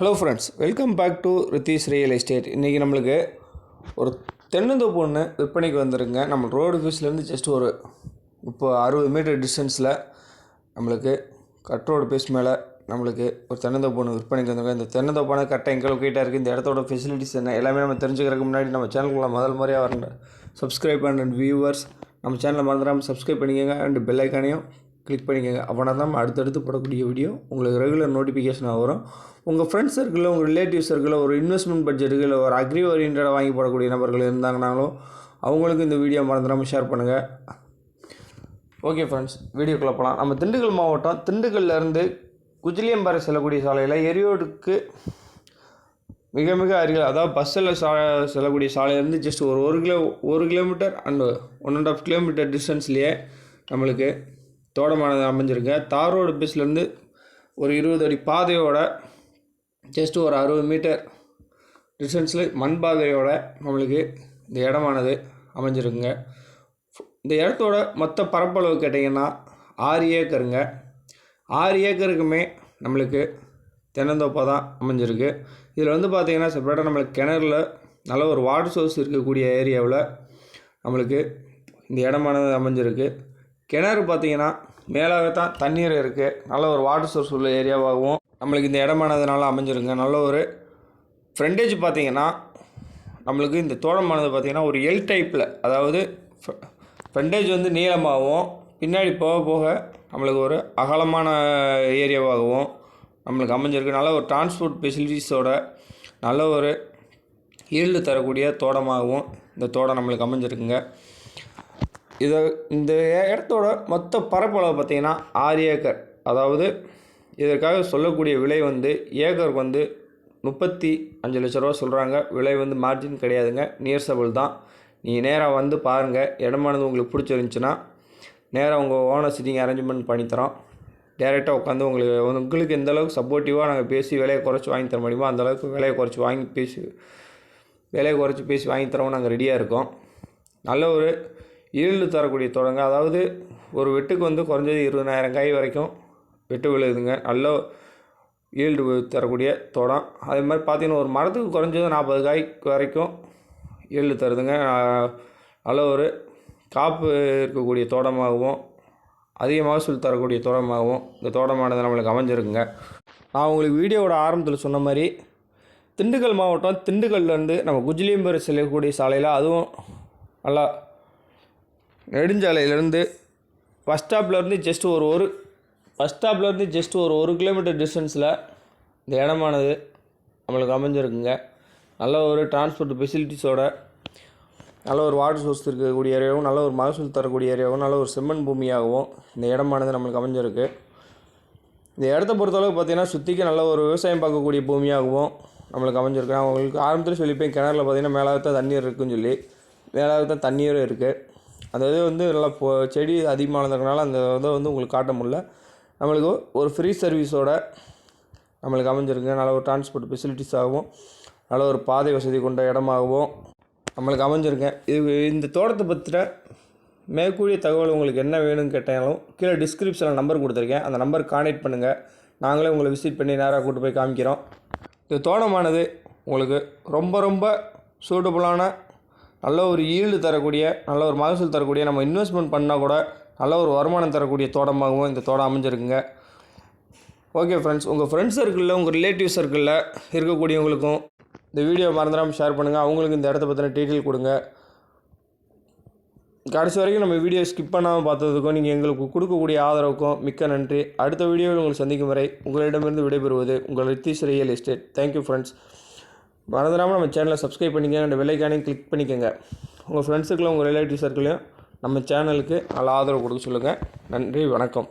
Hello friends, welcome back to Ritheesh real estate. இன்றைக்கி நம்மளுக்கு ஒரு தென்னந்தோப்பு ஒன்று விற்பனைக்கு வந்துருங்க. நம்ம ரோடு ஃபீஸ்லேருந்து ஜஸ்ட் ஒரு 60 மீட்டர் டிஸ்டன்ஸில் நம்மளுக்கு கட் ரோடு ஃபீஸ் மேலே நம்மளுக்கு ஒரு தென்னந்தோப்பு ஒன்று விற்பனைக்கு வந்துருங்க. இந்த தென்னந்தோப்பான கரெக்டாக எங்கே லொக்கேட்டாக இருக்குது, இந்த இடத்தோட ஃபெசிலிட்டிஸ் என்ன எல்லாமே நம்ம தெரிஞ்சுக்கிறதுக்கு முன்னாடி நம்ம சேனலுக்குள்ள முதல் முறையாக வரணும் சப்ஸ்கிரைப் அண்ட் வியூவர்ஸ் நம்ம சேனலை மறந்துடாமல் சப்ஸ்கிரைப் பண்ணிக்கோங்க அண்ட் பெல் ஐக்கானையும் கிளிக் பண்ணிக்கோங்க. அப்படின்னா தான் அடுத்தடுத்து போடக்கூடிய வீடியோ உங்களுக்கு ரெகுலர் நோட்டிஃபிகேஷனாக வரும். உங்கள் ஃப்ரெண்ட்ஸ் சர்க்கிளில், உங்கள் ரிலேட்டிவ் சர்க்கிளில் ஒரு இன்வெஸ்ட்மெண்ட் பட்ஜெட்டுக்கு இல்லை ஒரு அக்ரி ஓரியன்டாக வாங்கி போடக்கூடிய நபர்கள் இருந்தாங்கனாலும் அவங்களுக்கு இந்த வீடியோ மறந்துடாமல் ஷேர் பண்ணுங்கள். ஓகே ஃப்ரெண்ட்ஸ், வீடியோக்குள்ளே போகலாம். நம்ம திண்டுக்கல் மாவட்டம் திண்டுக்கல்லேருந்து குஜிலியம்பாறை செல்லக்கூடிய சாலையில் எரியோடுக்கு மிக மிக அருகில், அதாவது பஸ்ஸில் செல்லக்கூடிய சாலையிலேருந்து ஜஸ்ட் ஒரு கிலோமீட்டர் அண்ட் 1.5 கிலோமீட்டர் டிஸ்டன்ஸ்லேயே நம்மளுக்கு தோட்டமானது அமைஞ்சிருக்கு. தார் ரோடு பஸ்லேருந்து ஒரு 20 அடி பாதையோட ஜஸ்ட் ஒரு 60 மீட்டர் டிஸ்டன்ஸில் மண் பாதையோட நம்மளுக்கு இந்த இடமானது அமைஞ்சிருக்குங்க. இந்த இடத்தோட மொத்த பரப்பளவு கேட்டிங்கன்னா 6 ஏக்கருங்க. 6 ஏக்கருக்குமே நம்மளுக்கு தென்னந்தோப்பாக தான் அமைஞ்சிருக்கு. இதில் வந்து பார்த்திங்கன்னா செப்பரேட்டாக நம்மளுக்கு கிணறுல நல்ல ஒரு வாட்டர் சோர்ஸ் இருக்கக்கூடிய ஏரியாவில் நம்மளுக்கு இந்த இடமானது அமைஞ்சிருக்கு. கிணறு பார்த்திங்கன்னா மேலாகத்தான் தண்ணீர் இருக்குது. நல்ல ஒரு வாட்டர் சோர்ஸ் உள்ள ஏரியாவாகவும் நம்மளுக்கு இந்த இடமானதுனால அமைஞ்சிருங்க. நல்ல ஒரு ஃப்ரண்டேஜ் பார்த்திங்கன்னா நம்மளுக்கு இந்த தோட்டமானது பார்த்திங்கன்னா ஒரு எல் டைப்பில், அதாவது ஃப்ரண்டேஜ் வந்து நீளமாகவும் பின்னாடி போக போக நம்மளுக்கு ஒரு அகலமான ஏரியாவாகவும் நம்மளுக்கு அமைஞ்சிருக்கு. நல்ல ஒரு டிரான்ஸ்போர்ட் ஃபெசிலிட்டிஸோட நல்ல ஒரு ஈல்டு தரக்கூடிய தோட்டமாகவும் இந்த தோட்டம் நம்மளுக்கு அமைஞ்சிருக்குங்க. இந்த இடத்தோட மொத்த பரப்பளவு பார்த்திங்கன்னா 6 ஏக்கர். அதாவது இதற்காக சொல்லக்கூடிய விலை வந்து ஏக்கருக்கு வந்து 35 லட்ச ரூபா சொல்கிறாங்க. விலை வந்து மார்ஜின் கிடையாதுங்க, நியர்சபிள் தான். நீங்கள் நேராக வந்து பாருங்கள். இடமானது உங்களுக்கு பிடிச்சிருந்துச்சின்னா நேராக உங்கள் ஓனர் சிட்டிங் அரேஞ்ச்மெண்ட் பண்ணித்தரோம். டேரெக்டாக உட்காந்து உங்களுக்கு எந்த அளவுக்கு சப்போர்ட்டிவாக நாங்கள் பேசி விலையை குறைச்சி வாங்கி தர முடியுமோ அந்தளவுக்கு விலையை குறைச்சி பேசி வாங்கி தரோம். நாங்கள் ரெடியாக இருக்கோம். நல்ல ஒரு ஈல்டு தரக்கூடிய தோட்டங்க. அதாவது ஒரு வெட்டுக்கு வந்து குறைஞ்சது 20,000 காய் வரைக்கும் வெட்டு விழுதுங்க. நல்ல ஈல்டு தரக்கூடிய தோட்டம். அதே மாதிரி பார்த்திங்கன்னா ஒரு மரத்துக்கு குறைஞ்சது 40 காய் வரைக்கும் ஈல்டு தருதுங்க. நல்ல ஒரு காப்பு இருக்கக்கூடிய தோட்டமாகவும் அதிக மகசூல் தரக்கூடிய தோட்டமாகவும் இந்த தோட்டமானது நம்மளுக்கு அமைஞ்சிருக்குங்க. நான் உங்களுக்கு வீடியோவோட ஆரம்பத்தில் சொன்ன மாதிரி திண்டுக்கல் மாவட்டம் திண்டுக்கல்லேருந்து நம்ம குஜிலியம்பாறை செல்லக்கூடிய சாலையில், அதுவும் நல்லா நெடுஞ்சாலையிலேருந்து பஸ் ஸ்டாப்லேருந்து ஜஸ்ட் ஒரு 1 கிலோமீட்டர் டிஸ்டன்ஸில் இந்த இடமானது நம்மளுக்கு அமைஞ்சிருக்குங்க. நல்ல ஒரு டிரான்ஸ்போர்ட் ஃபெசிலிட்டிஸோட நல்ல ஒரு வாட்டர் சோர்ஸ் இருக்கக்கூடிய ஏரியாவும் நல்ல ஒரு மகசூல் தரக்கூடிய ஏரியாவும் நல்ல ஒரு செம்மண் பூமியாகவும் இந்த இடமானது நம்மளுக்கு அமைஞ்சிருக்கு. இந்த இடத்த பொறுத்தளவுக்கு பார்த்திங்கன்னா சுற்றிக்கு நல்ல ஒரு விவசாயம் பார்க்கக்கூடிய பூமியாகவும் நம்மளுக்கு அமைஞ்சிருக்கு. நான் உங்களுக்கு ஆரம்பத்தில் சொல்லிப்பேன், கிணறுல பார்த்திங்கன்னா மேலாகத்தான் தண்ணீர் இருக்குதுன்னு சொல்லி. மேலாகத்தான் தண்ணீரும் இருக்குது. அந்த இது வந்து நல்லா செடி அதிகமானதுனால அந்த இதை வந்து உங்களுக்கு காட்ட முடியல. நம்மளுக்கு ஒரு ஃப்ரீ சர்வீஸோட நம்மளுக்கு அமைஞ்சிருக்கு. நல்ல ஒரு டிரான்ஸ்போர்ட் ஃபெசிலிட்டிஸாகவும் நல்ல ஒரு பாதை வசதி கொண்ட இடமாகவும் நம்மளுக்கு அமைஞ்சிருக்கேன். இந்த தோட்டத்தை பற்றின மேற்கூடிய தகவல் உங்களுக்கு என்ன வேணும்னு கேட்டாலும் கீழே டிஸ்கிரிப்ஷனில் நம்பர் கொடுத்துருக்கேன். அந்த நம்பருக்கு கான்டெக்ட் பண்ணுங்கள். நாங்களே உங்களை விசிட் பண்ணி நேராக கூட்டு போய் காமிக்கிறோம். இந்த தோட்டமானது உங்களுக்கு ரொம்ப ரொம்ப சூட்டபுளான நல்ல ஒரு ஈல்டு தரக்கூடிய நல்ல ஒரு மகசூல் தரக்கூடிய, நம்ம இன்வெஸ்ட்மெண்ட் பண்ணால் கூட நல்ல ஒரு வருமானம் தரக்கூடிய தோட்டமாகவும் இந்த தோட்டம் அமைஞ்சிருக்குங்க. ஓகே ஃப்ரெண்ட்ஸ், உங்கள் ஃப்ரெண்ட்ஸ் சர்க்கிளில், உங்கள் ரிலேட்டிவ் சர்க்கிளில் இருக்கக்கூடியவங்களுக்கும் இந்த வீடியோ மறந்துடாமல் ஷேர் பண்ணுங்கள். அவங்களுக்கு இந்த இடத்த பற்றின டீட்டெயில் கொடுங்க. கடைசி வரைக்கும் நம்ம வீடியோ ஸ்கிப் பண்ணாமல் பார்த்ததுக்கும் நீங்கள் எங்களுக்கு கொடுக்கக்கூடிய ஆதரவுக்கும் மிக்க நன்றி. அடுத்த வீடியோவில் உங்களை சந்திக்கும் வரை உங்களிடமிருந்து விடைபெறுவது உங்கள் Ritheesh real estate. Thank you friends. மறந்துடாமல் நம்ம சேனலை சப்ஸ்கிரைப் பண்ணிக்கங்க, அந்த பெல் ஐக்கானையும் கிளிக் பண்ணிக்கோங்க. உங்கள் ஃப்ரெண்ட்ஸுக்குள்ள, உங்கள் ரிலேட்டிவ் சர்க்கிளையும் நம்ம சேனலுக்கு நல்ல ஆதரவு கொடுக்க சொல்லுங்கள். நன்றி, வணக்கம்.